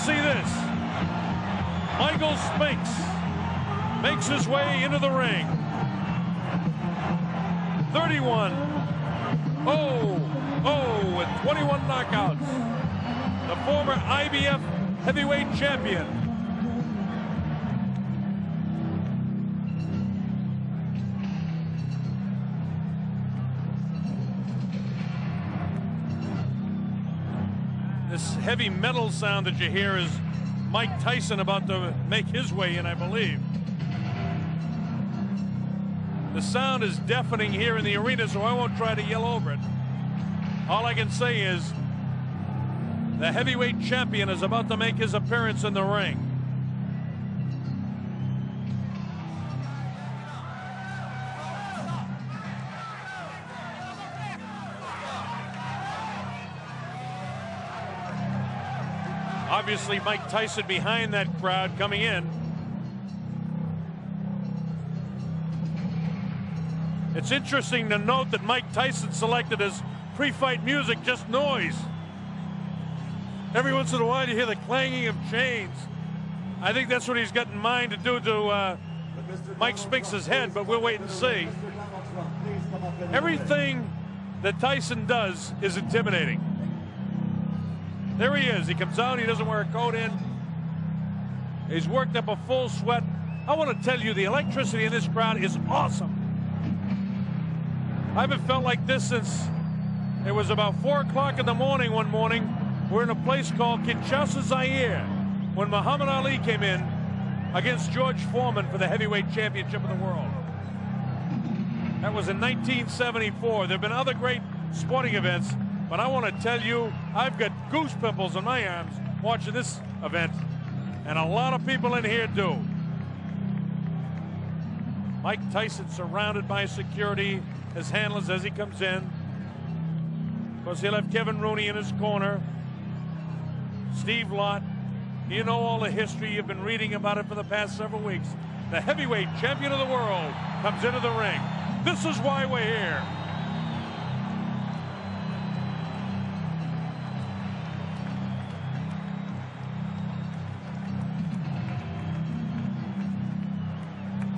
see this. Michael Spinks makes his way into the ring. 31-0 with 21 knockouts. The former IBF heavyweight champion. This heavy metal sound that you hear is Mike Tyson about to make his way in, I believe. The sound is deafening here in the arena, so I won't try to yell over it. All I can say is the heavyweight champion is about to make his appearance in the ring. Obviously, Mike Tyson behind that crowd coming in. It's interesting to note that Mike Tyson selected as pre-fight music just noise. Every once in a while you hear the clanging of chains. I think that's what he's got in mind to do to Mike Spinks' head, but we'll wait and see. Everything that Tyson does is intimidating. There he is. He comes out. He doesn't wear a coat in. He's worked up a full sweat. I want to tell you, the electricity in this crowd is awesome. I haven't felt like this since it was about 4 o'clock in the morning one morning. We're in a place called Kinshasa, Zaire, when Muhammad Ali came in against George Foreman for the heavyweight championship of the world. That was in 1974. There have been other great sporting events, but I want to tell you, I've got goose pimples on my arms watching this event, and a lot of people in here do. Mike Tyson surrounded by security, his handlers as he comes in. Of course, he'll have Kevin Rooney in his corner. Steve Lott. You know all the history. You've been reading about it for the past several weeks. The heavyweight champion of the world comes into the ring. This is why we're here.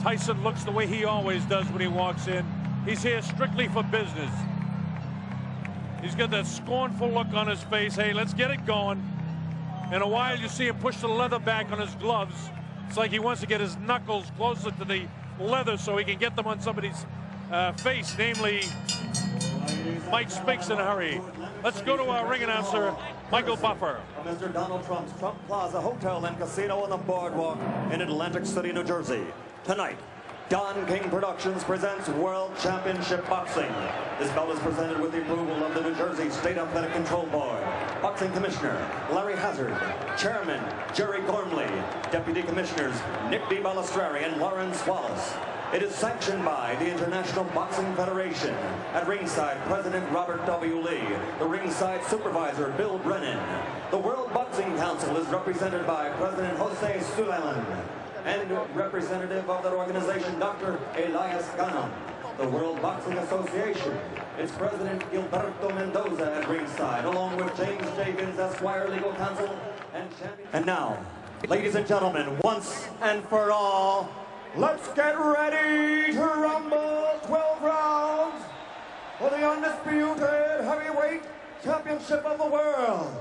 Tyson looks the way he always does when he walks in. He's here strictly for business. He's got that scornful look on his face. Hey, let's get it going. In a while, you see him push the leather back on his gloves. It's like he wants to get his knuckles closer to the leather so he can get them on somebody's face, namely Mike Spinks in a hurry. Let's go to our ring announcer, Michael Buffer. Mr. Donald Trump's Trump Plaza Hotel and Casino on the Boardwalk in Atlantic City, New Jersey. Tonight, Don King Productions presents World Championship Boxing. This belt is presented with the approval of the New Jersey State Athletic Control Board. Boxing Commissioner Larry Hazard, Chairman Jerry Gormley, Deputy Commissioners Nick D. Balistrari and Lawrence Wallace. It is sanctioned by the International Boxing Federation. At ringside, President Robert W. Lee. The ringside supervisor, Bill Brennan. The World Boxing Council is represented by President Jose Suleiman and representative of that organization, Dr. Elias Ghanem. The World Boxing Association, its president, Gilberto Mendoza, at ringside, along with James Jenkins, Esquire, legal counsel, and champion. And now, ladies and gentlemen, once and for all, let's get ready to rumble. 12 rounds for the undisputed heavyweight championship of the world.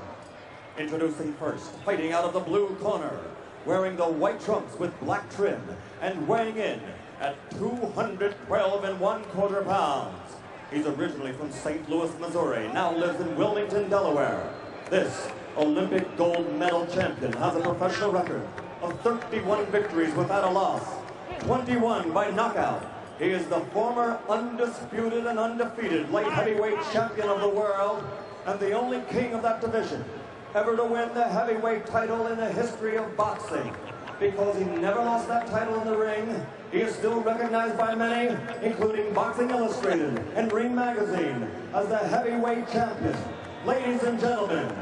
Introducing first, fighting out of the blue corner, wearing the white trunks with black trim, and weighing in at 212 1/4 pounds. He's originally from St. Louis, Missouri, now lives in Wilmington, Delaware. This Olympic gold medal champion has a professional record of 31 victories without a loss, 21 by knockout. He is the former undisputed and undefeated light heavyweight champion of the world and the only king of that division ever to win the heavyweight title in the history of boxing. Because he never lost that title in the ring, he is still recognized by many, including Boxing Illustrated and Ring Magazine, as the heavyweight champion. Ladies and gentlemen,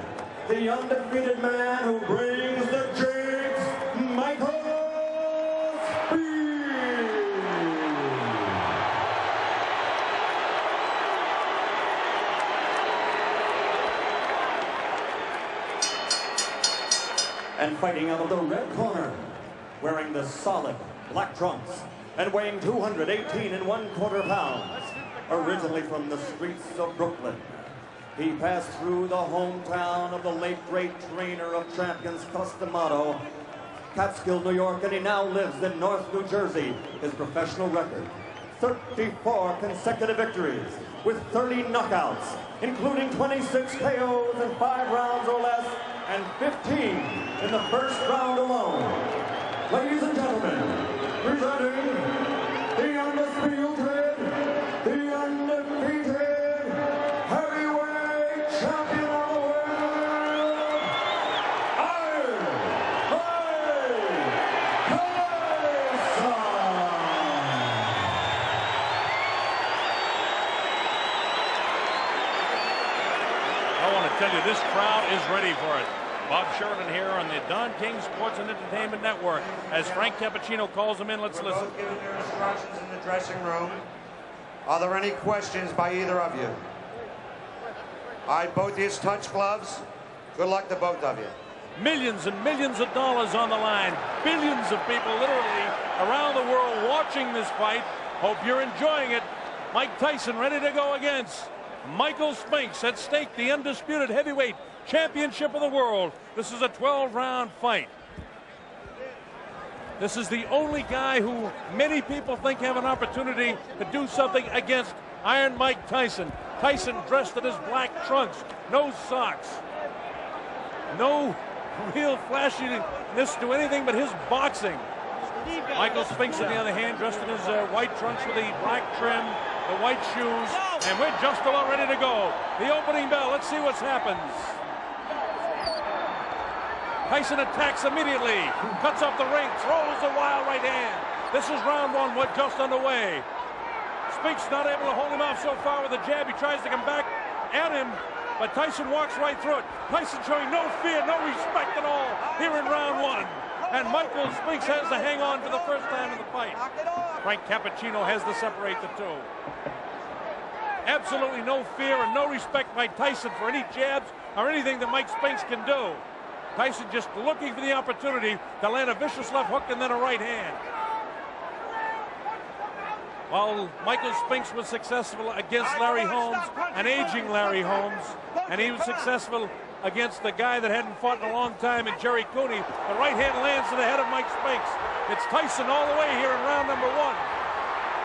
the undefeated man who brings the jigs, Michael Spinks. And fighting out of the red corner, wearing the solid black trunks and weighing 218 and 1/4 pounds, originally from the streets of Brooklyn. He passed through the hometown of the late great trainer of champions, Cus D'Amato, Catskill, New York, and he now lives in North New Jersey. His professional record, 34 consecutive victories with 30 knockouts, including 26 KOs in 5 rounds or less, and 15 in the first round alone. Ladies and gentlemen, presenting the undisputed, heavyweight champion of the world, Iron Mike Tyson. I want to tell you, this crowd is ready for it. Bob Sheridan here on the Don King Sports and Entertainment Network. As Frank Cappuccino calls them in, let's listen. Both giving their instructions in the dressing room. Are there any questions by either of you? All right, both of you touch gloves. Good luck to both of you. Millions and millions of dollars on the line. Billions of people literally around the world watching this fight. Hope you're enjoying it. Mike Tyson ready to go against Michael Spinks. At stake, the undisputed heavyweight championship of the world. This is a 12-round fight. This is the only guy who many people think have an opportunity to do something against Iron Mike Tyson. Tyson dressed in his black trunks, no socks, no real flashiness to anything but his boxing. Michael Spinks, on the other hand, dressed in his white trunks with the black trim, the white shoes, and we're just about ready to go. The opening bell, let's see what happens. Tyson attacks immediately, cuts off the ring, throws a wild right hand. This is round one, we're just underway. Spinks not able to hold him off so far with a jab. He tries to come back at him, but Tyson walks right through it. Tyson showing no fear, no respect at all here in round one. And Michael Spinks has to hang on for the first time in the fight. Frank Cappuccino has to separate the two. Absolutely no fear and no respect by Tyson for any jabs or anything that Mike Spinks can do. Tyson just looking for the opportunity to land a vicious left hook and then a right hand. While Michael Spinks was successful against Larry Holmes, an aging Larry Holmes, and he was successful against the guy that hadn't fought in a long time in Jerry Cooney, the right hand lands to the head of Mike Spinks. It's Tyson all the way here in round number one.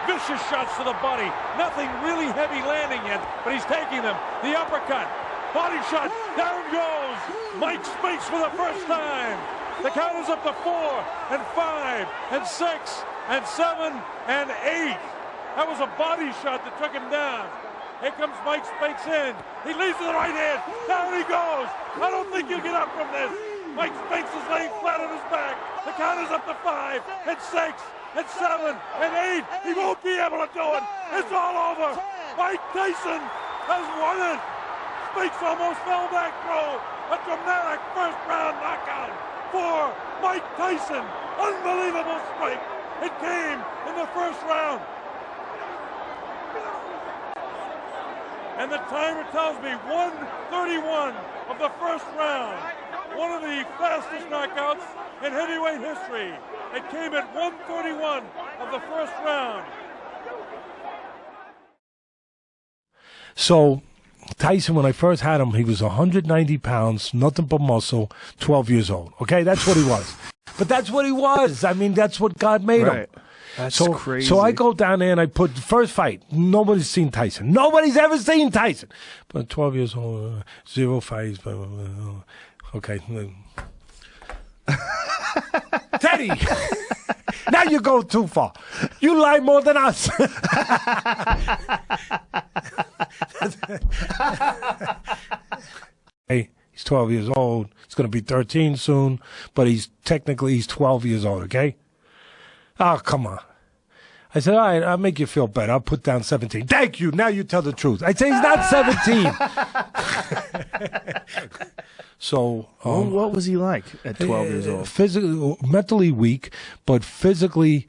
Vicious shots to the body. Nothing really heavy landing yet, but he's taking them. The uppercut. Body shot. Down goes Mike Spinks for the first time. The count is up to 4 and 5 and 6 and 7 and 8. That was a body shot that took him down. Here comes Mike Spinks in. He leads to the right hand. Down he goes. I don't think you get up from this. Mike Spinks is laying flat on his back. The count is up to 5 and 6 and 7 and 8. He won't be able to do it. It's all over. Mike Tyson has won it. Spinks almost fell back through. A dramatic first round knockout for Mike Tyson. Unbelievable strike. It came in the first round. And the timer tells me 1:31 of the first round. One of the fastest knockouts in heavyweight history. It came at 1:31 of the first round. So Tyson, when I first had him, he was 190 pounds, nothing but muscle, 12 years old. Okay, that's what he was. But that's what he was. I mean, that's what God made him. That's crazy. So I go down there and I put the first fight. Nobody's seen Tyson. Nobody's ever seen Tyson. But 12 years old, 0 fights. Blah, blah, blah. Okay. Teddy, now you go too far. You lie more than us. Hey, he's 12 years old. He's going to be 13 soon, but he's 12 years old, okay? Oh, come on. I said, all right, I'll make you feel better. I'll put down 17. Thank you. Now you tell the truth. I say he's not 17. So, what was he like at 12 years old? Mentally weak, but physically,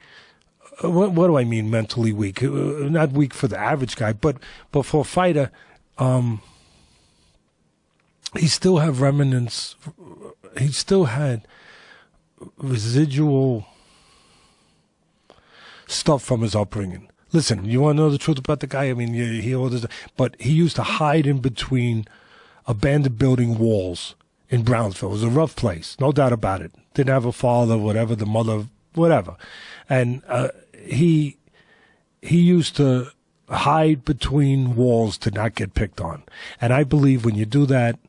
what do I mean mentally weak? Not weak for the average guy, but for a fighter, he still have remnants had residual stuff from his upbringing. Listen, you want to know the truth about the guy? I mean, he orders, but he used to hide in between abandoned building walls in Brownsville. It was a rough place, no doubt about it. Didn't have a father, whatever, the mother, whatever. And he used to hide between walls to not get picked on. And I believe when you do that,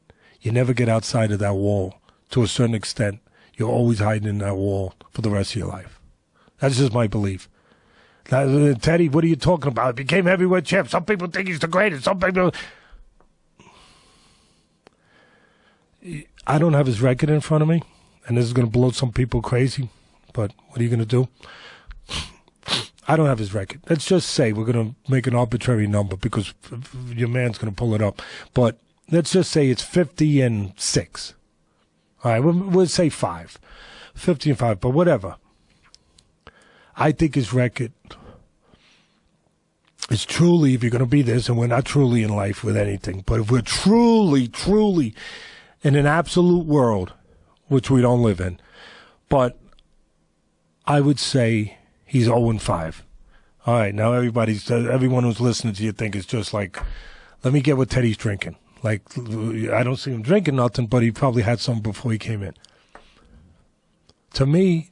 you never get outside of that wall. To a certain extent, you're always hiding in that wall for the rest of your life. That's just my belief. Teddy, what are you talking about? He became heavyweight champ. Some people think he's the greatest. Some people... I don't have his record in front of me, and this is going to blow some people crazy, but what are you going to do? I don't have his record. Let's just say we're going to make an arbitrary number because your man's going to pull it up. But let's just say it's 50-6. All right, we'll say 5. 50-5, but whatever. I think his record is truly, if you're going to be this, and we're not truly in life with anything, but if we're truly, truly in an absolute world, which we don't live in, but I would say he's 0-5. All right, now everyone who's listening to you think it's just like, let me get what Teddy's drinking. Like, I don't see him drinking nothing, but he probably had some before he came in. To me,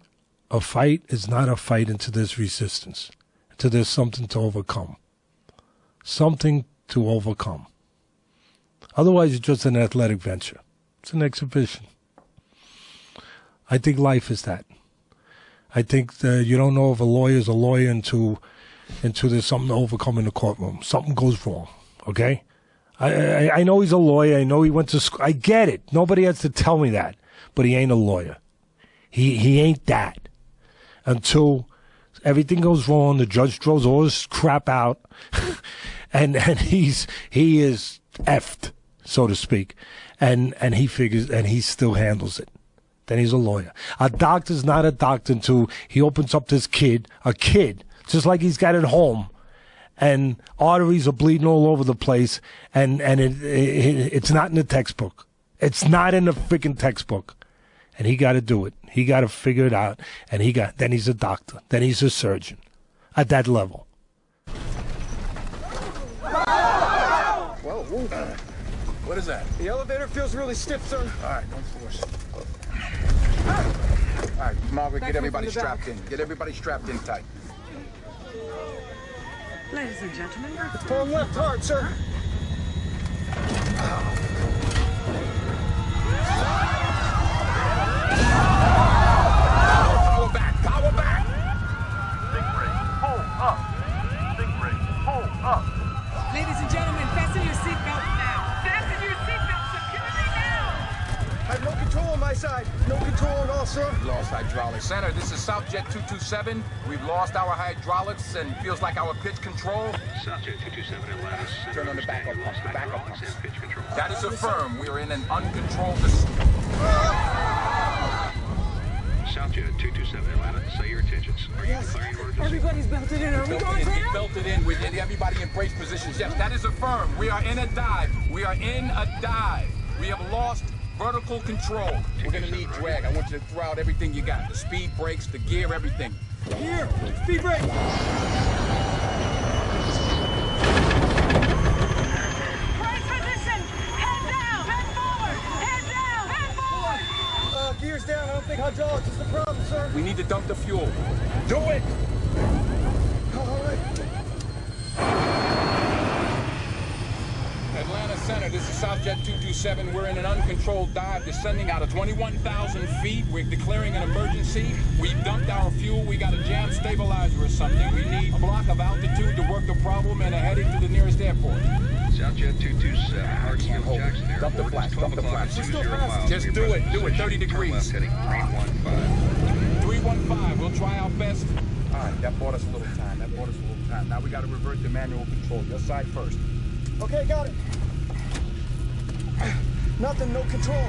a fight is not a fight until there's resistance, until there's something to overcome. Something to overcome. Otherwise, it's just an athletic venture. It's an exhibition. I think life is that. I think that you don't know if a lawyer is a lawyer until there's something to overcome in the courtroom. Something goes wrong, okay? I know he's a lawyer. I know he went to school. I get it. Nobody has to tell me that. But he ain't a lawyer. He ain't that. Until everything goes wrong, the judge throws all his crap out, and he is effed, so to speak. And he figures, and he still handles it. Then he's a lawyer. A doctor's not a doctor until he opens up this a kid, just like he's got at home, and arteries are bleeding all over the place, and it's not in the textbook. It's not in the freaking textbook. And he got to do it. He got to figure it out. And then he's a doctor. Then he's a surgeon at that level. Whoa. What is that? The elevator feels really stiff, sir. All right, don't force it. All right, Margaret, get everybody strapped in. Get everybody strapped in tight. Ladies and gentlemen, It's pulling left hard, sir. Power back! Power back! Stingray, hold up! Stingray, hold up! ladies and gentlemen, fasten your seatbelts now. Fasten your seatbelts, security now. I have no control on my side. No control at all, sir. We've lost hydraulics. Center, this is Southjet 227. We've lost our hydraulics and feels like our pitch control. Southjet 227 Atlantis. Turn on the backup pumps. The backup pumps. And pitch control. That is affirmed. We are in an uncontrolled... Southjet 227 Atlanta, say your intentions. Are you declaring your orders? Everybody's belted in. Are we going Get down? belted in. We get everybody in brace positions. Yes, that is affirmed. We are in a dive. We are in a dive. We have lost vertical control. We're going to need drag. I want you to throw out everything you got. The speed brakes, the gear, everything. Here, speed brake. Brace position. Head down. Head forward. Head down. Head forward. Gears down. I don't think hydraulics is the problem, sir. We need to dump the fuel. Do it! All right. Atlanta Center, this is Southjet 227. We're in an uncontrolled dive descending out of 21,000 feet. We're declaring an emergency. We've dumped our fuel. We got a jam stabilizer or something. We need a block of altitude to work the problem and are heading to the nearest airport. Southjet 227, Hartsfield, Jackson Airport. Dump the flaps, dump the flaps. 20 miles. Just do it, 30 degrees. Heading 315. 315, we'll try our best. All right, that bought us a little time. Now we got to revert to manual control. Your side first. Okay, got it. Nothing, no control.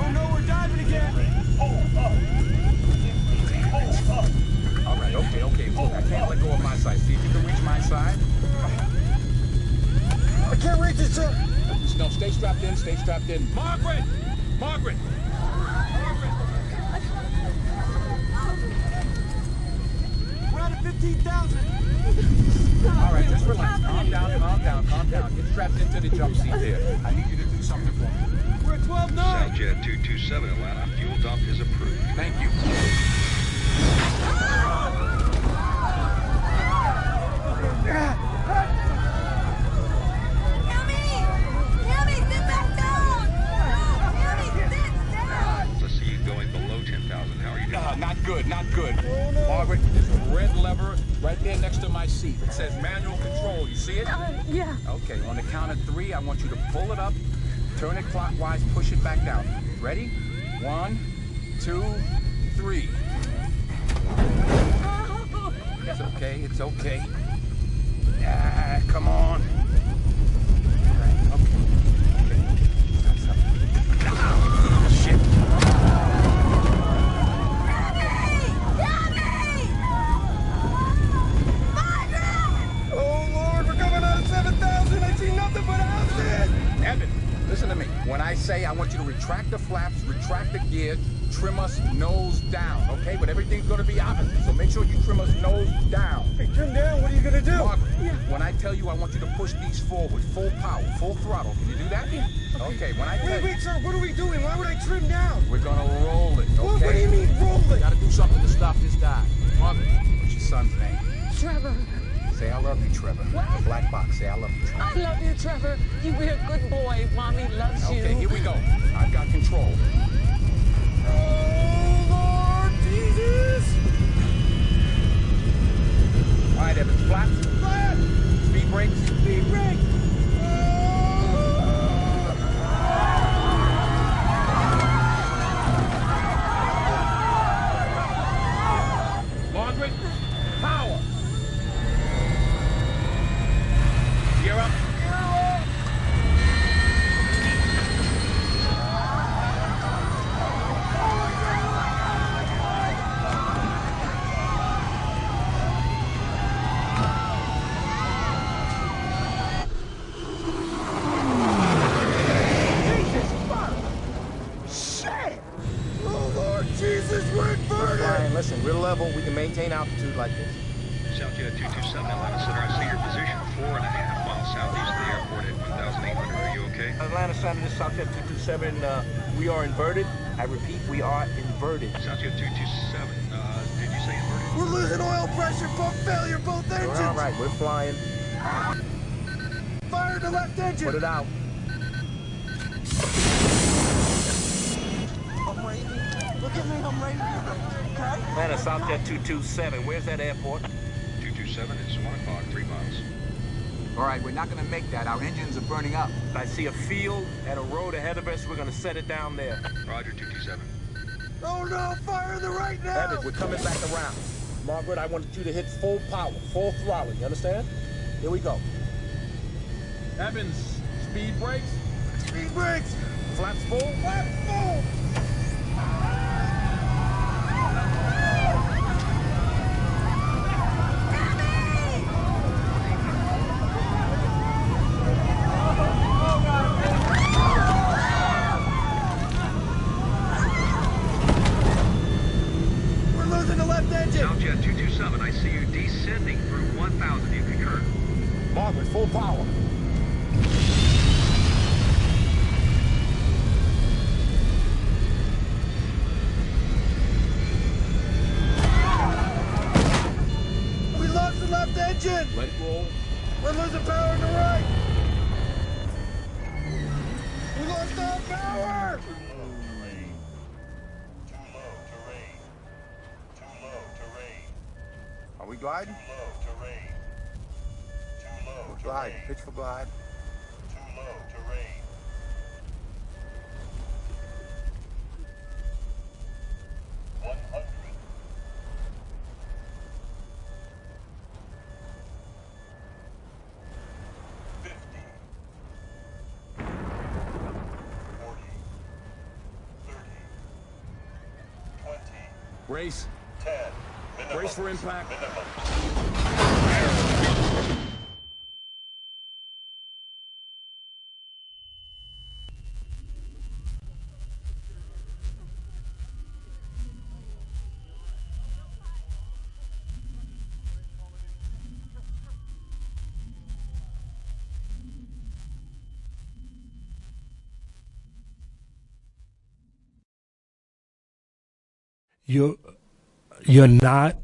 Oh no, we're diving again. Hold up. Hold up. All right, okay. Look, I can't let go of my side. See if you can reach my side. I can't reach it, sir. No, stay strapped in. Margaret! Margaret! We're out of 15,000. All right, just relax. Calm down, calm down, calm down. Get strapped into the jump seat there. I need you to do something for me. We're at 12-9. Southjet 227 Atlanta, fuel dump is approved. Thank you. Tammy, sit back down! No, Tammy, sit down! Let's see you going below 10,000. How are you doing? Not good, not good. Margaret, there's a red lever right there next to my seat. It says manual control. You see it? Yeah. Okay, on the count of 3, I want you to pull it up, turn it clockwise, push it back down. Ready? 1, 2, 3. It's okay, it's okay. Ah, come on. All right, okay. That's up. Ah, shit. Oh, Lord, we're coming out of 7,000. I see nothing but houses. Evan, listen to me. When I say I want you to retract the flaps, retract the gear, trim us nose down, okay? But everything's gonna be opposite, so make sure you trim us nose down. Hey, trim down. What are you gonna do? Margaret, when I tell you I want you to push these forward, full power, full throttle, can you do that? Yeah. Okay, when I tell you... Wait, sir, what are we doing? Why would I trim down? We're gonna roll it, okay? What do you mean, roll it? Gotta do something to stop this guy. Margaret, what's your son's name? Trevor, Say I love you, Trevor. What? The black box, say I love you, Trevor. I love you, Trevor. You be a good boy. Mommy loves you. Okay, here we go. I've got control. Oh, Lord Jesus! All right, Evans, flaps. Flat! Speed brakes. Speed brake! Margaret, power. Gear up. Listen, we're level. We can maintain altitude like this. Southjet 227 Atlanta Center, I see your position 4.5 miles southeast of the airport at 1,800. Are you okay? Atlanta Center, this is Southjet 227. We are inverted. I repeat, we are inverted. Southjet 227, did you say inverted? We're losing oil pressure, pump failure, both engines! We're all right, we're flying. Fire the left engine! Put it out. I'm raving. Look at me, I'm raving. Okay? Atlanta, Southjet 227. Where's that airport? 227, it's 1 o'clock, 3 miles. All right, we're not gonna make that. Our engines are burning up. I see a field and a road ahead of us. We're gonna set it down there. Roger, 227. Oh no, fire the right now! Evans, we're coming back around. Margaret, I wanted you to hit full power, full throttle. You understand? Here we go. Evans, speed brakes. Speed brakes! Flaps full. Flaps full! Southjet 227, I see you descending through 1,000. You concur? Margaret, full power. We lost the left engine! Let it roll. We're losing power on the right! We lost all power! Are we gliding? Too low, terrain. Too low, Glide. terrain. Pitch for glide. Too low, terrain. 100. 50. 40. 30. 20. Brace. 10. Minimum. Brace for impact. Minimum. You are not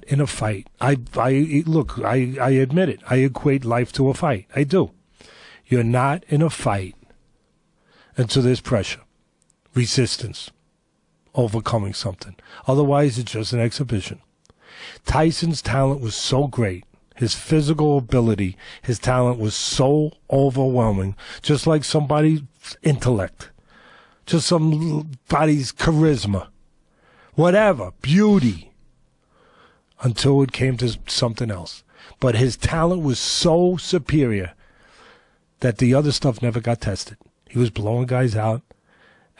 in a fight. I admit it. I equate life to a fight. I do. You're not in a fight until there's pressure, resistance, overcoming something. Otherwise, it's just an exhibition. Tyson's talent was so great. His physical ability, his talent was so overwhelming, just like somebody's intellect, just somebody's charisma, whatever, beauty, until it came to something else. But his talent was so superior that the other stuff never got tested. He was blowing guys out,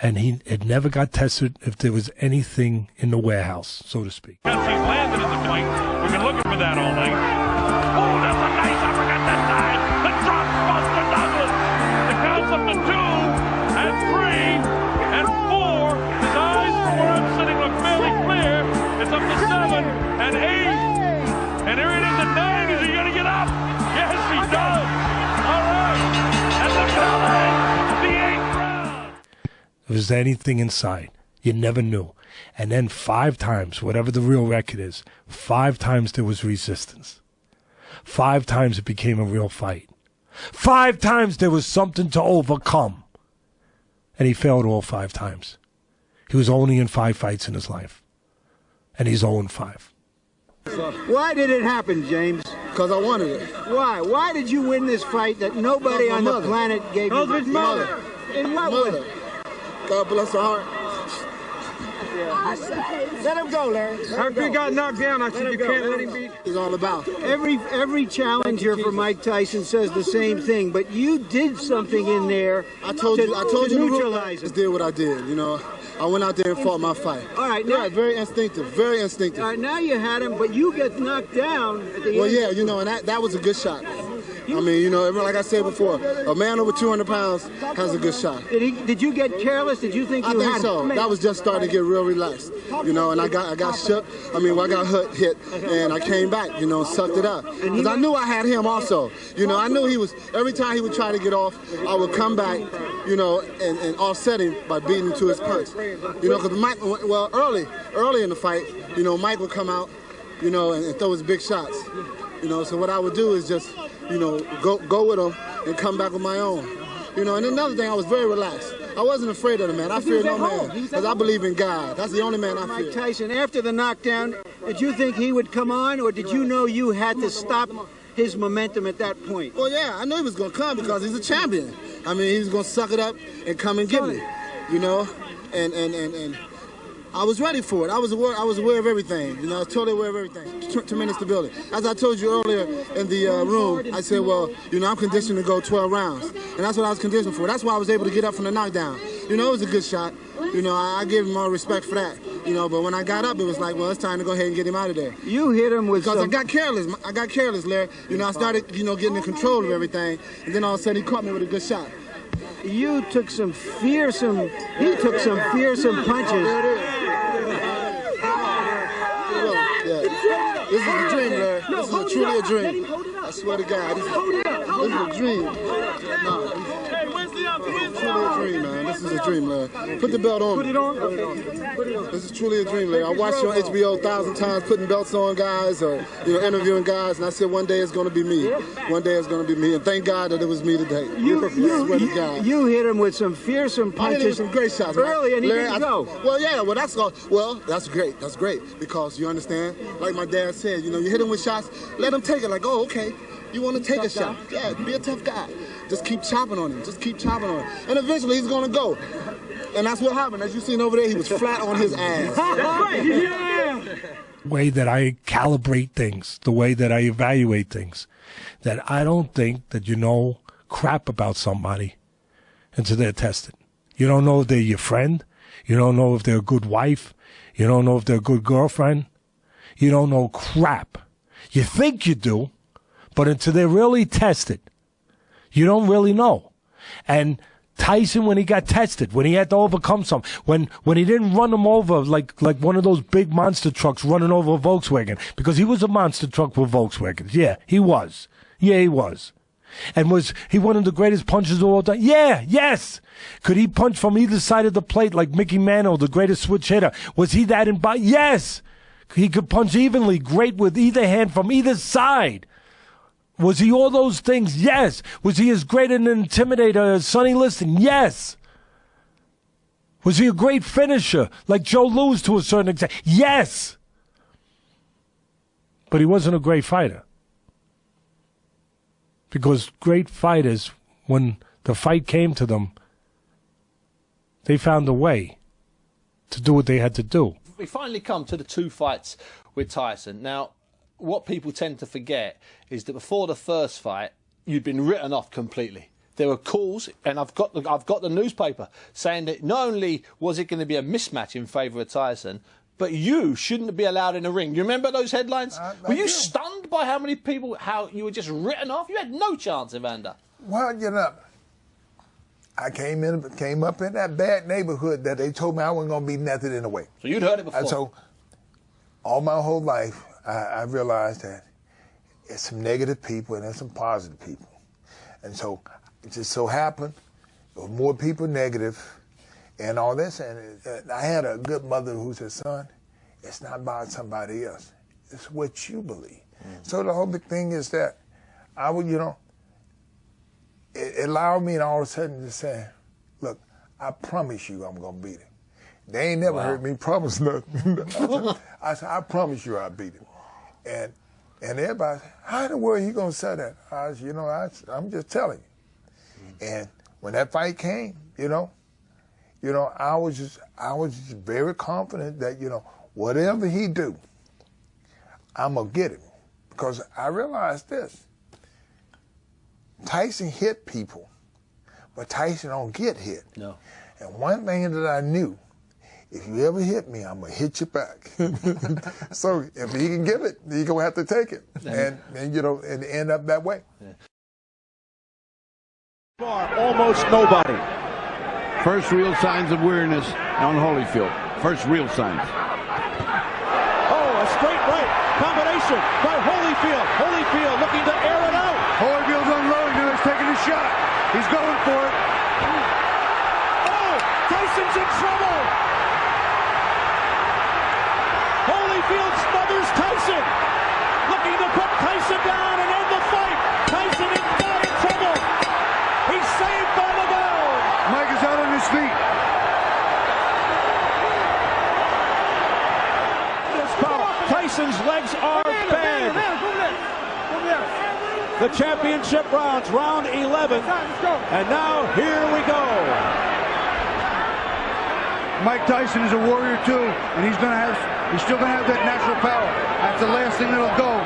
and it never got tested if there was anything in the warehouse, so to speak. He's landed at the point. We've been looking for that all night. Oh, that's a nice uppercut that time. The drop Buster Douglas. The count's up to 2 and 3 and 4. His eyes, from where I'm sitting, look fairly clear. It's up to 7 and 8. And here it is at 9. Is he going to get up? Yes, he does. All right. And the coming, the 8th round. If there was anything inside, you never knew. And then 5 times, whatever the real record is, 5 times there was resistance. 5 times it became a real fight. 5 times there was something to overcome. And he failed all 5 times. He was only in 5 fights in his life. And he's 0-5. Why did it happen, James? Because I wanted it. Why? Why did you win this fight that nobody on the planet gave you? His mother. In what way? God bless her heart. Let him go, Larry. After he got knocked down, I said you can't let him beat. It's all about. Every challenger for Mike Tyson says the same thing, but you did something in there. I told you to neutralize it. Did what I did, you know. I went out there and fought my fight. All right, now very instinctive, very instinctive. All right, now you had him, but you get knocked down at the end. Well, yeah, you know, and that was a good shot. I mean, you know, like I said before, a man over 200 pounds has a good shot. Did you get careless? Did you think you had I think so. That was just starting to get real relaxed, you know, and I got shook. I mean, I got hit, and I came back, you know, sucked it up. Because I knew I had him also. You know, I knew he was, every time he would try to get off, I would come back, you know, and offset him by beating him to his punch. You know, because Mike, well, early in the fight, you know, Mike would come out, you know, and throw his big shots. You know, so what I would do is just, you know, go with him and come back with my own. You know, and another thing, I was very relaxed. I wasn't afraid of the man. I feared no man because I believe in God. That's the only man I fear. Mike Tyson, after the knockdown, did you think he would come on, or did you know you had to stop his momentum at that point? Well, yeah, I knew he was going to come because he's a champion. I mean, he was going to suck it up and come and get me, you know, and I was ready for it. I was aware of everything. You know, I was totally aware of everything. Tremendous stability. As I told you earlier in the room, I said, well, you know, I'm conditioned to go 12 rounds. And that's what I was conditioned for. That's why I was able to get up from the knockdown. You know, it was a good shot. You know, I give him all respect for that. You know, but when I got up, it was like, well, it's time to go ahead and get him out of there. You hit him with Because I got careless, Larry. You know, I started, you know, getting in control of everything. And then all of a sudden, he caught me with a good shot. You took some fearsome, he took some fearsome punches. This is a dream, Larry. This is truly a dream. I swear to God, this is a dream. No, this is truly a dream, man. This is a dream, Larry. Put the belt on. Put it on? Okay. Put it on. This is truly a dream, Larry. I watched you on HBO 1,000 times putting belts on guys or, you know, interviewing guys, and I said one day it's going to be me. One day it's going to be me, and thank God that it was me today. I swear to God. You hit him with some fearsome punches. I hit him with some great shots, early, and he Larry, didn't go. Well, yeah, that's great. That's great because you understand, like my dad said, you know, you hit him with shots, let him take it. Like, oh, okay, you want to take a shot? Yeah, be a tough guy. Just keep chopping on him. Just keep chopping on him, and eventually he's gonna go. And that's what happened. As you seen over there, he was flat on his ass. Yeah. Way that I calibrate things, the way that I evaluate things, that I don't think that you know crap about somebody until they're tested. You don't know if they're your friend. You don't know if they're a good wife. You don't know if they're a good girlfriend. You don't know crap. You think you do, but until they're really tested, you don't really know. And Tyson, when he got tested, when he had to overcome something, when he didn't run him over like one of those big monster trucks running over a Volkswagen, because he was a monster truck with Volkswagens. Yeah, he was. Yeah, he was. And was he one of the greatest punchers of all time? Yeah, yes. Could he punch from either side of the plate like Mickey Mantle, the greatest switch hitter? Was he that in body? Yes. He could punch evenly, great with either hand from either side. Was he all those things? Yes. Was he as great an intimidator as Sonny Liston? Yes. Was he a great finisher like Joe Louis to a certain extent? Yes. But he wasn't a great fighter. Because great fighters, when the fight came to them, they found a way to do what they had to do. We finally come to the 2 fights with Tyson. Now, what people tend to forget is that before the first fight, you'd been written off completely. There were calls, and I've got the newspaper saying that not only was it going to be a mismatch in favour of Tyson, but you shouldn't be allowed in the ring. You remember those headlines? Were you stunned by how many people, how you were just written off? You had no chance, Evander. Well, you know, I came up in that bad neighborhood that they told me I wasn't going to be nothing in the way. So you'd heard it before. And so all my whole life, I realized that there's some negative people and there's some positive people. And so it just so happened there were more people negative and all this. And I had a good mother who said, son, it's not about somebody else. It's what you believe. So the whole big thing is that I would, you know, it allowed me all of a sudden to say, look, I promise you I'm going to beat him. They ain't never heard me promise nothing. I said, I promise you I'll beat him. And everybody said, how in the world are you going to say that? I said, you know, I'm just telling you. And when that fight came, you know, I was just very confident that, you know, whatever he do, I'm going to get him. Because I realized this. Tyson hit people, but Tyson don't get hit. No. And one thing that I knew, if you ever hit me, I'm going to hit you back. So if he can give it, he's going to have to take it. And you know, and end up that way. Almost nobody. First real signs of weariness on Holyfield. First real signs. Oh, a straight right combination by Holyfield. Holyfield looking to air it out. Holyfield's unloading now. He's taking a shot. He's going for it. Oh, Tyson's in trouble. Holyfield smothers Tyson. Looking to put Tyson down and end the fight. Tyson is not in trouble. He's saved by the bell. Mike is out on his feet. Tyson's legs are bad. The championship rounds, round 11. And now here we go. Mike Tyson is a warrior too, and he's still gonna have that natural power. That's the last thing that'll go.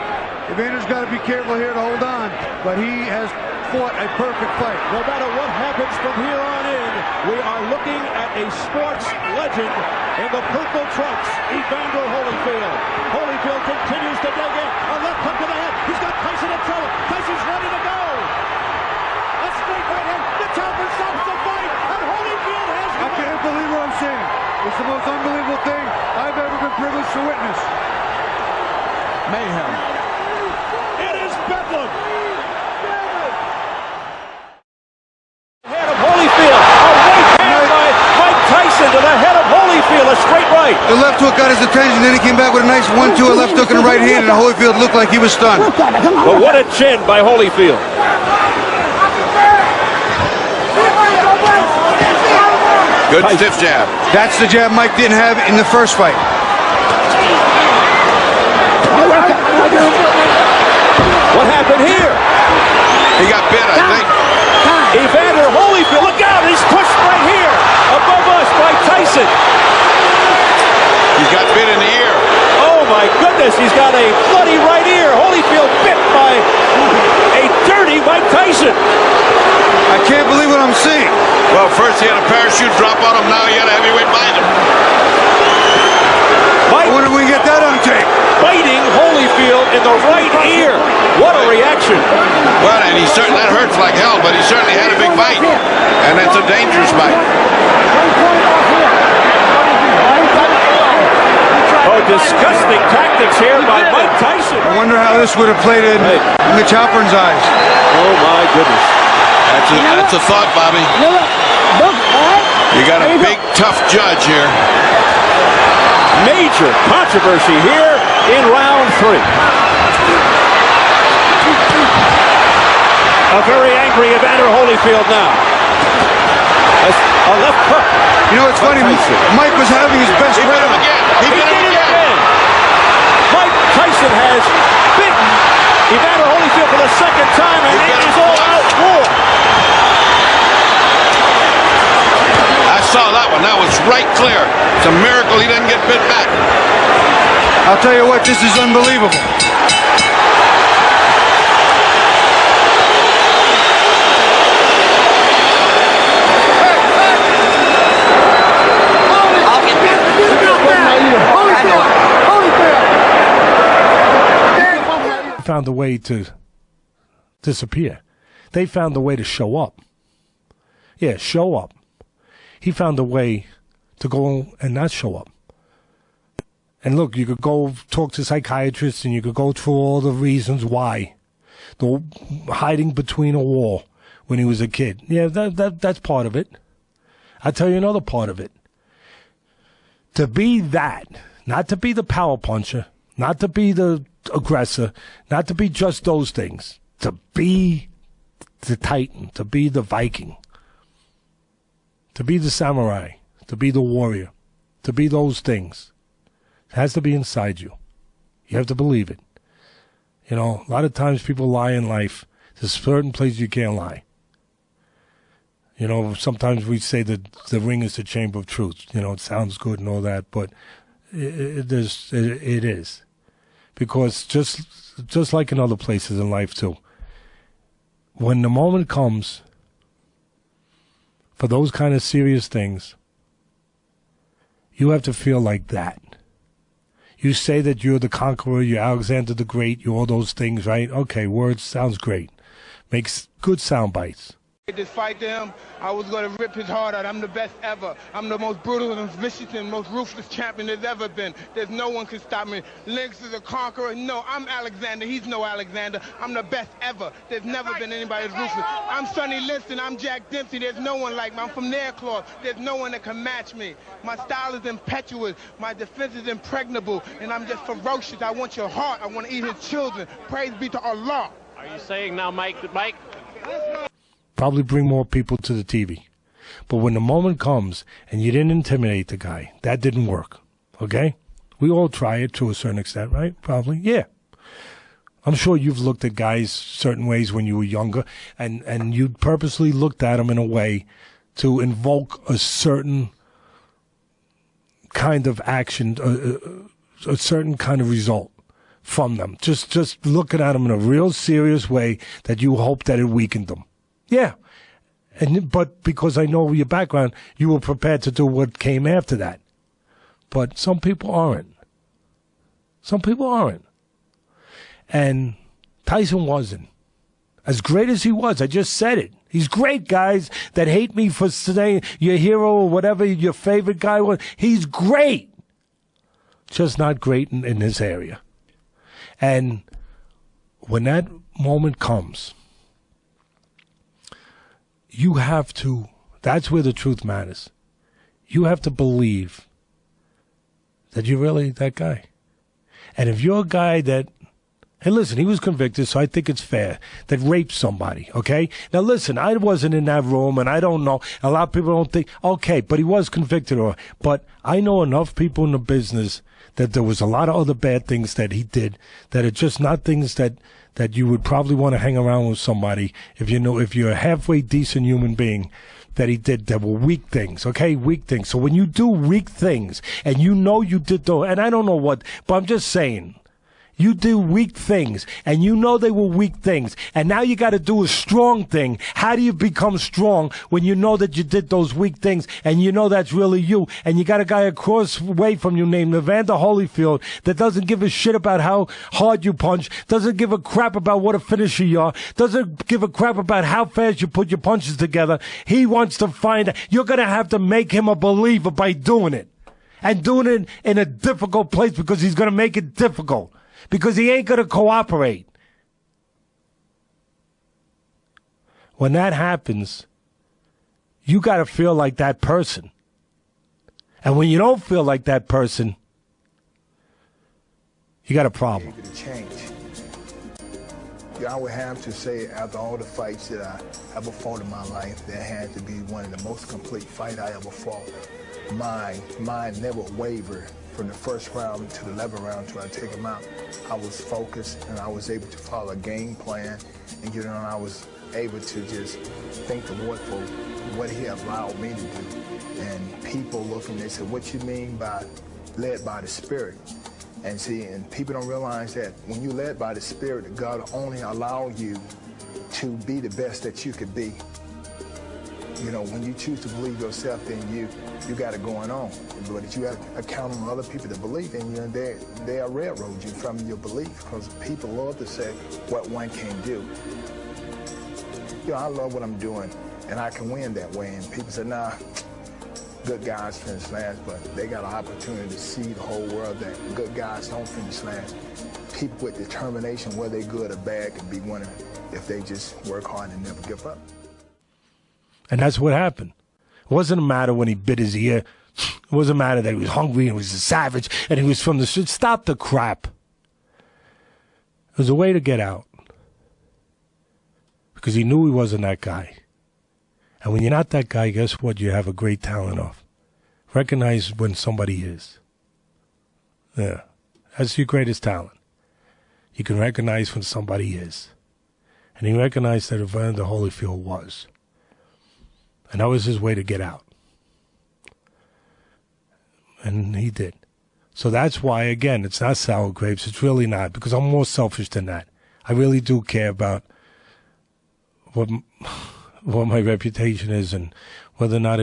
Evander's got to be careful here to hold on, but he has fought a perfect fight. No matter what happens from here on in, we are looking at a sports legend in the purple trunks, Evander Holyfield. Holyfield continues to dig in. A left hook to the head. He's got Tyson in trouble. Tyson's ready to go. A straight right hand. The chopper stops the fight, and Holyfield has won. I can't believe what I'm seeing. It's the most unbelievable thing I've ever been privileged to witness. Mayhem. It is Bedlam. Head of Holyfield. A right hand by Mike Tyson to the head of Holyfield. A straight right. The left hook got his attention, then he came back with a nice 1-2, a left hook in the right hand, and Holyfield looked like he was stunned. But what a chin by Holyfield. Good stiff jab. That's the jab Mike didn't have in the first fight. What happened here? He got bit, I think. Evander Holyfield, look out, he's pushed right here, above us by Tyson. He's got bit in the ear. Oh my goodness, he's got a bloody right ear. Holyfield bit by a dirty Mike Tyson. I can't believe what I'm seeing. Well, first he had a parachute drop on him, now he had a heavyweight behind him. When did we get that on tape? Biting Holyfield in the right ear. What a reaction. Well, and that hurts like hell, but he certainly had a big bite. And it's a dangerous bite. Oh, disgusting tactics here by Mike Tyson. I wonder how this would have played in Mitch Halpern's eyes. Oh, my goodness. That's a thought, Bobby. You got a big, tough judge here. Major controversy here in round 3. A very angry Evander Holyfield now. A left hook. You know, it's funny. Mike was having his best round. He did it again. Mike Tyson has beaten Evander Holyfield for the second time, and it is all-out war. I saw that one. That was right clear. It's a miracle he didn't get bit back. I'll tell you what, this is unbelievable. Found a way to disappear. They found a way to show up. Yeah, show up. He found a way to go and not show up. And look, you could go talk to psychiatrists and you could go through all the reasons why. The hiding between a wall when he was a kid. Yeah, that's part of it. I'll tell you another part of it. To be that, not to be the power puncher, not to be the aggressor, not to be just those things, to be the Titan, to be the Viking, to be the samurai, to be the warrior, to be those things. It has to be inside you. You have to believe it. You know, a lot of times people lie in life. There's certain places you can't lie. You know, sometimes we say that the ring is the chamber of truth. You know, it sounds good and all that, but it is. Because just like in other places in life too, when the moment comes for those kind of serious things, you have to feel like that. You say that you're the conqueror, you're Alexander the Great, you're all those things, right? Okay, words sounds great. Makes good sound bites. This fight to him, I was going to rip his heart out. I'm the best ever. I'm the most brutal and vicious and most ruthless champion there's ever been. There's no one can stop me. Lynx is a conqueror. No, I'm Alexander. He's no Alexander. I'm the best ever. There's never been anybody as ruthless. I'm Sonny Liston. I'm Jack Dempsey. There's no one like me. I'm from Nairclaw. There's no one that can match me. My style is impetuous. My defense is impregnable. And I'm just ferocious. I want your heart. I want to eat his children. Praise be to Allah. Are you saying now, Mike? Probably bring more people to the TV. But when the moment comes and you didn't intimidate the guy, that didn't work. Okay? We all try it to a certain extent, right? Probably. Yeah. I'm sure you've looked at guys certain ways when you were younger, and you purposely looked at them in a way to invoke a certain kind of action, a certain kind of result from them. Just looking at them in a real serious way that you hope that it weakened them. Yeah, but because I know your background, you were prepared to do what came after that. But some people aren't. Some people aren't. And Tyson wasn't. As great as he was, I just said it. He's great, guys that hate me for saying your hero or whatever your favorite guy was. He's great. Just not great in this area. And when that moment comes, you have to, that's where the truth matters. You have to believe that you're really that guy. And if you're a guy that, hey, listen, he was convicted, so I think it's fair, that raped somebody, okay? Now, listen, I wasn't in that room, and I don't know. A lot of people don't think, okay, but he was convicted. But I know enough people in the business that there was a lot of other bad things that he did that are just not things that you would probably want to hang around with somebody if you're a halfway decent human being that he did that were weak things, okay? Weak things. So when you do weak things and you know you did those, and I don't know what, but I'm just saying, you do weak things, and you know they were weak things, and now you got to do a strong thing. How do you become strong when you know that you did those weak things, and you know that's really you, and you got a guy across way from you named Evander Holyfield that doesn't give a shit about how hard you punch, doesn't give a crap about what a finisher you are, doesn't give a crap about how fast you put your punches together. He wants to find out. You're going to have to make him a believer by doing it. and doing it in a difficult place because he's going to make it difficult, because he ain't going to cooperate. When that happens, you got to feel like that person. And when you don't feel like that person, you got a problem. Change. I would have to say, after all the fights that I ever fought in my life, that had to be one of the most complete fight I ever fought. Mine never wavered from the first round to the 11th round until I take him out. I was focused and I was able to follow a game plan, and I was able to just thank the Lord for what he allowed me to do. And people look and they say, what you mean by led by the Spirit? And see, and people don't realize that when you're led by the Spirit, God only allows you to be the best that you could be. You know, when you choose to believe yourself, then you got it going on. But if you have to count on other people to believe in you, and they'll railroad you from your belief, because people love to say what one can do. You know, I love what I'm doing, and I can win that way. And people say, nah, good guys finish last, but they got an opportunity to see the whole world that good guys don't finish last. People with determination, whether they're good or bad, can be winning if they just work hard and never give up. And that's what happened. It wasn't a matter when he bit his ear. It wasn't a matter that he was hungry and he was a savage and he was from the street. Stop the crap. It was a way to get out. Because he knew he wasn't that guy. And when you're not that guy, guess what? You have a great talent of. Recognize when somebody is. Yeah. That's your greatest talent. You can recognize when somebody is. And he recognized that Evander Holyfield was. And that was his way to get out. And he did. So that's why, again, it's not sour grapes. It's really not, because I'm more selfish than that. I really do care about what my reputation is and whether or not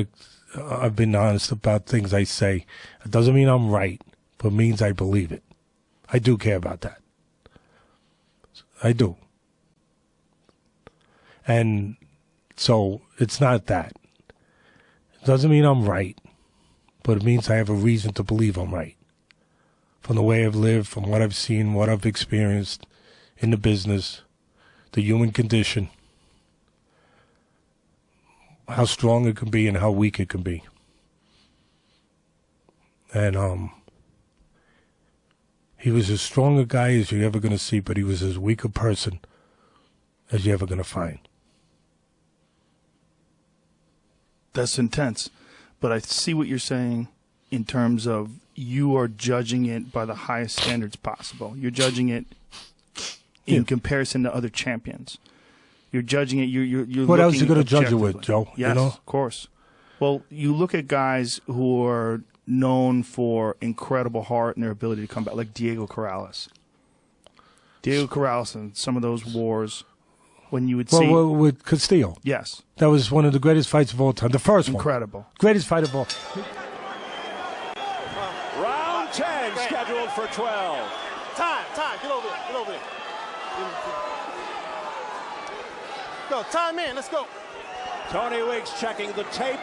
I've been honest about things I say. It doesn't mean I'm right, but it means I believe it. I do care about that. I do. And so it's not that. It doesn't mean I'm right, but it means I have a reason to believe I'm right. From the way I've lived, from what I've seen, what I've experienced in the business, the human condition, how strong it can be and how weak it can be. And he was as strong a guy as you're ever going to see, but he was as weak a person as you're ever going to find. That's intense. But I see what you're saying in terms of you are judging it by the highest standards possible. You're judging it in comparison to other champions. You're judging it. You're what else are you going to objectively. judge it with, Joe? Yes, you know? of course. Well, you look at guys who are known for incredible heart and their ability to come back, like Diego Corrales. Diego Corrales and some of those wars, when you would see... Well, with Castillo. Yes. That was one of the greatest fights of all time. The first one. Incredible. Greatest fight of all. Round 10 scheduled for 12. Time. Get over there. Get over there. Go, time in. Let's go. Tony Weeks checking the tape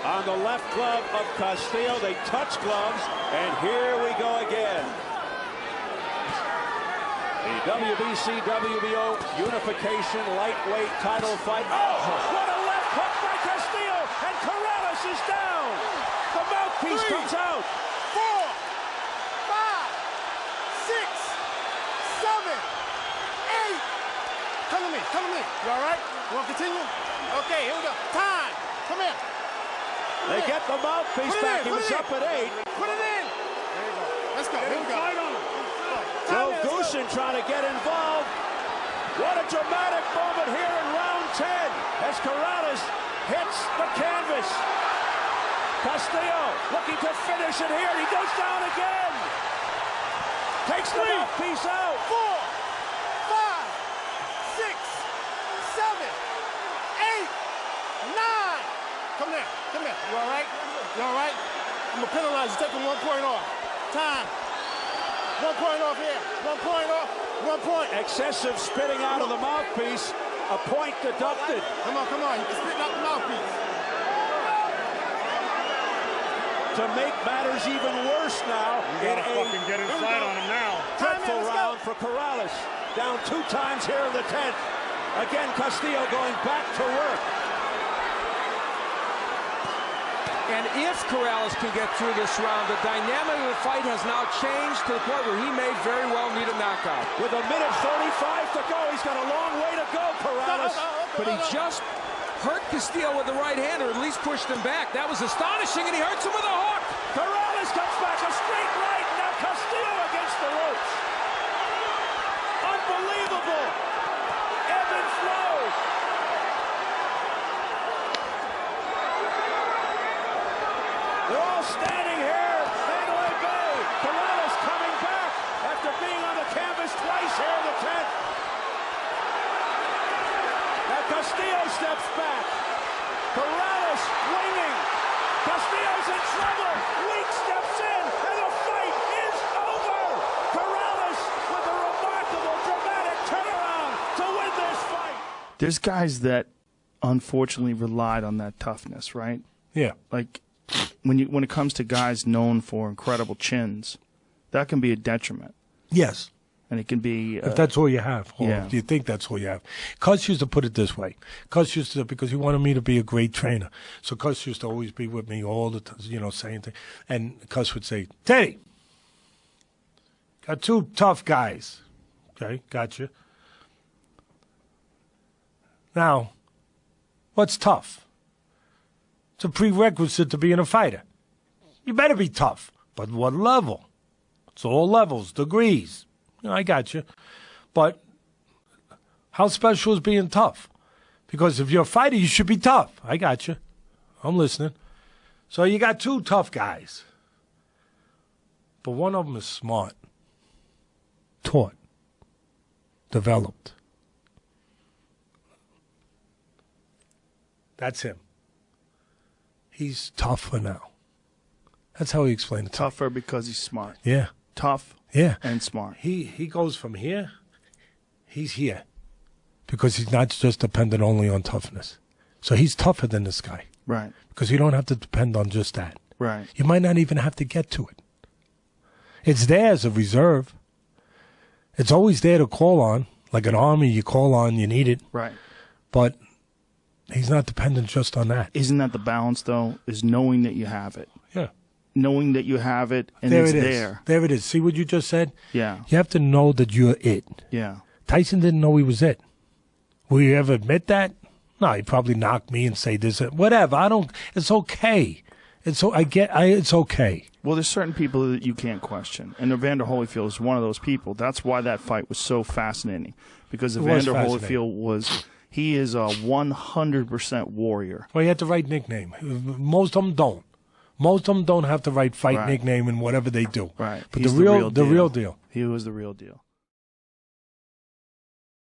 on the left glove of Castillo. They touch gloves, and here we go again. The WBC WBO unification lightweight title fight. Oh, what a left hook by Castillo, and Corrales is down. The mouthpiece comes out. 4, 5, 6, 7, 8. Come to me. You all right? You want to continue? Okay, here we go. Time. Come here. They get the mouthpiece back. He was up at 8. Put it in. There you go. Let's go. Here we go. Joe Goosen trying to get involved. What a dramatic moment here in round 10 as Corrales hits the canvas. Castillo looking to finish it here. He goes down again. Takes the mouthpiece out. 4, 5, 6, 7, 8, 9. Come here. You all right? I'm going to penalize you. Taking 1 point off. Time. 1 point off here. 1 point off. 1 point. Excessive spitting out of the mouthpiece. A point deducted. Come on. You can spit out the mouthpiece. to make matters even worse now. You gotta fucking get inside on him now. Dreadful round for Corrales. Down 2 times here in the 10th. Again, Castillo going back to work. And if Corrales can get through this round, the dynamic of the fight has now changed to the point where he may very well need a knockout. With 1:35 to go, he's got a long way to go, Corrales. But he just hurt Castillo with the right hand, or at least pushed him back. That was astonishing, and he hurts him with a hook. Corrales comes back, a straight right. Now Castillo against the ropes. Unbelievable. Ebb and flow. They're all standing here. Mandalay Bay. Corrales coming back after being on the canvas twice here in the 10th. Now Castillo steps back. Corrales winging. Castillo's in trouble. Weak steps in, and the fight is over. Corrales with a remarkable, dramatic turnaround to win this fight. There's guys that unfortunately relied on that toughness, right? Yeah. Like when it comes to guys known for incredible chins, that can be a detriment. Yes. And it can be if that's all you have, or yeah. if you think that's all you have. Cus used to put it this way. Cus used to, because he wanted me to be a great trainer. So Cus used to always be with me all the time, saying things. And Cus would say, Teddy, got 2 tough guys. Okay, gotcha. Now, what's tough? It's a prerequisite to being a fighter. You better be tough. But what level? It's all levels, degrees. I got you. But how special is being tough? Because if you're a fighter, you should be tough. I got you. I'm listening. So you got 2 tough guys. But one of them is smart, taught, developed. That's him. He's tougher now. That's how he explained it. Tougher because he's smart. Yeah. Tough. Yeah. And smart. He goes from here, he's here. Because he's not just dependent only on toughness. So he's tougher than this guy. Right. Because you don't have to depend on just that. Right. You might not even have to get to it. It's there as a reserve. It's always there to call on. Like an army, you call on, you need it. Right. But he's not dependent just on that. Isn't that the balance, though, is knowing that you have it? Yeah. Knowing that you have it and there it's it is. there. There it is. See what you just said? Yeah. You have to know that you're it. Yeah. Tyson didn't know he was it. Will you ever admit that? No, he'd probably knock me and say this, whatever. It's okay. It's okay. Well, there's certain people that you can't question. And Evander Holyfield is one of those people. That's why that fight was so fascinating. Because Evander Holyfield he is a 100% warrior. Well, he had the right nickname. Most of them don't. Most of them don't have the right fight nickname in whatever they do. Right. But He's the real deal. He was the real deal.